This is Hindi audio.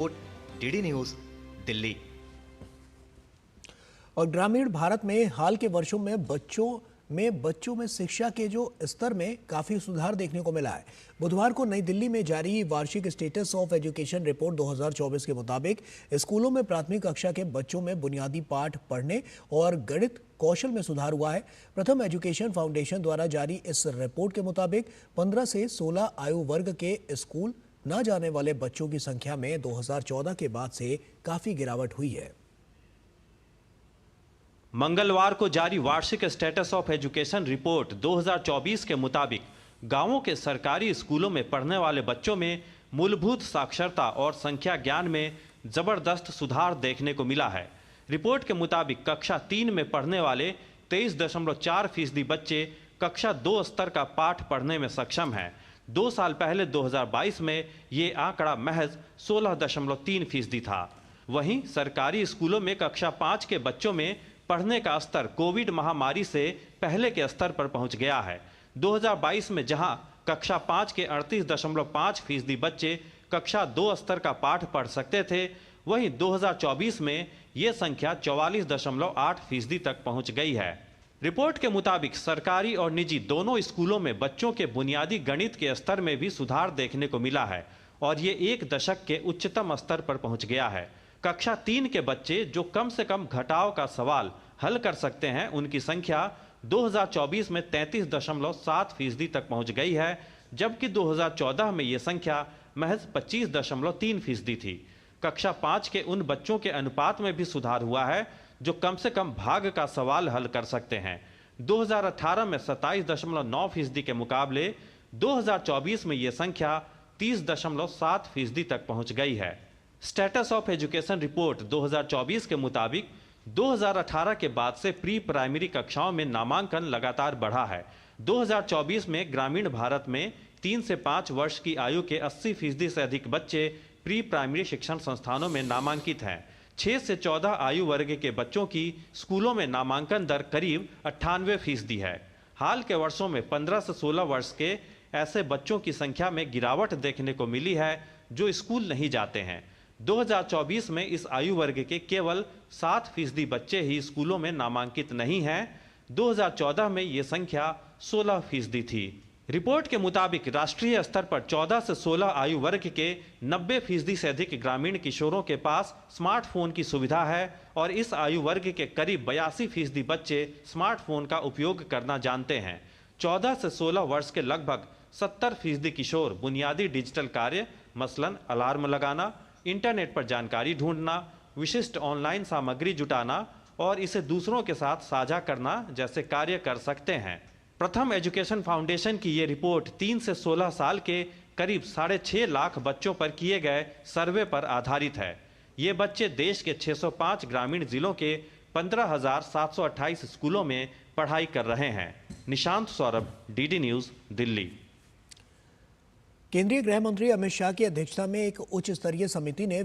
DD news Delhi. और ग्रामीण भारत में हाल के वर्षों में बच्चों में शिक्षा के जो स्तर में काफी सुधार देखने को मिला है। बुधवार को नई दिल्ली में जारी वार्षिक स्टेटस ऑफ एजुकेशन रिपोर्ट 2024 के मुताबिक स्कूलों में प्राथमिक कक्षा के बच्चों में बुनियादी पाठ पढ़ने और गणित कौशल में सुधार हुआ है। प्रथम एजुकेशन फाउंडेशन द्वारा जारी इस रिपोर्ट के मुताबिक 15 से 16 आयु वर्ग के स्कूल न जाने वाले बच्चों की संख्या में 2014 के बाद से काफी गिरावट हुई है। मंगलवार को जारी वार्षिक स्टेटस ऑफ एजुकेशन रिपोर्ट 2024 के मुताबिक गांवों के सरकारी स्कूलों में पढ़ने वाले बच्चों में मूलभूत साक्षरता और संख्या ज्ञान में जबरदस्त सुधार देखने को मिला है। रिपोर्ट के मुताबिक कक्षा 3 में पढ़ने वाले 23.4% बच्चे कक्षा 2 स्तर का पाठ पढ़ने में सक्षम हैं। 2 साल पहले 2022 में ये आंकड़ा महज 16.3% था। वहीं सरकारी स्कूलों में कक्षा 5 के बच्चों में पढ़ने का स्तर कोविड महामारी से पहले के स्तर पर पहुंच गया है। 2022 में जहां कक्षा 5 के 38.5% बच्चे कक्षा 2 स्तर का पाठ पढ़ सकते थे, वहीं 2024 में ये संख्या 44.8% तक पहुंच गई है। रिपोर्ट के मुताबिक सरकारी और निजी दोनों स्कूलों में बच्चों के बुनियादी गणित के स्तर में भी सुधार देखने को मिला है और ये 1 दशक के उच्चतम स्तर पर पहुंच गया है। कक्षा 3 के बच्चे जो कम से कम घटाव का सवाल हल कर सकते हैं, उनकी संख्या 2024 में 33.7% तक पहुंच गई है, जबकि 2014 में ये संख्या महज 25.3% थी। कक्षा 5 के उन बच्चों के अनुपात में भी सुधार हुआ है जो कम से कम भाग का सवाल हल कर सकते हैं। 2018 में 27.9% के मुकाबले 2024 में ये संख्या 30.7% तक पहुंच गई है। स्टेटस ऑफ एजुकेशन रिपोर्ट 2024 के मुताबिक 2018 के बाद से प्री प्राइमरी कक्षाओं में नामांकन लगातार बढ़ा है। 2024 में ग्रामीण भारत में 3 से 5 वर्ष की आयु के 80% से अधिक बच्चे प्री प्राइमरी शिक्षण संस्थानों में नामांकित हैं। 6 से 14 आयु वर्ग के बच्चों की स्कूलों में नामांकन दर करीब 98% है। हाल के वर्षों में 15 से 16 वर्ष के ऐसे बच्चों की संख्या में गिरावट देखने को मिली है जो स्कूल नहीं जाते हैं। 2024 में इस आयु वर्ग के केवल 7% बच्चे ही स्कूलों में नामांकित नहीं हैं। 2014 में ये संख्या 16% थी। रिपोर्ट के मुताबिक राष्ट्रीय स्तर पर 14 से 16 आयु वर्ग के 90% से अधिक ग्रामीण किशोरों के पास स्मार्टफोन की सुविधा है और इस आयु वर्ग के करीब 82% बच्चे स्मार्टफोन का उपयोग करना जानते हैं। 14 से 16 वर्ष के लगभग 70% किशोर बुनियादी डिजिटल कार्य मसलन अलार्म लगाना, इंटरनेट पर जानकारी ढूंढना, विशिष्ट ऑनलाइन सामग्री जुटाना और इसे दूसरों के साथ साझा करना जैसे कार्य कर सकते हैं। प्रथम एजुकेशन फाउंडेशन की ये रिपोर्ट 3 से 16 साल के करीब 6.5 लाख बच्चों पर किए गए सर्वे पर आधारित है। ये बच्चे देश के 605 ग्रामीण जिलों के 15,728 स्कूलों में पढ़ाई कर रहे हैं। Nishant Saurabh, DD news Delhi. केंद्रीय गृह मंत्री अमित शाह की अध्यक्षता में एक उच्च स्तरीय समिति ने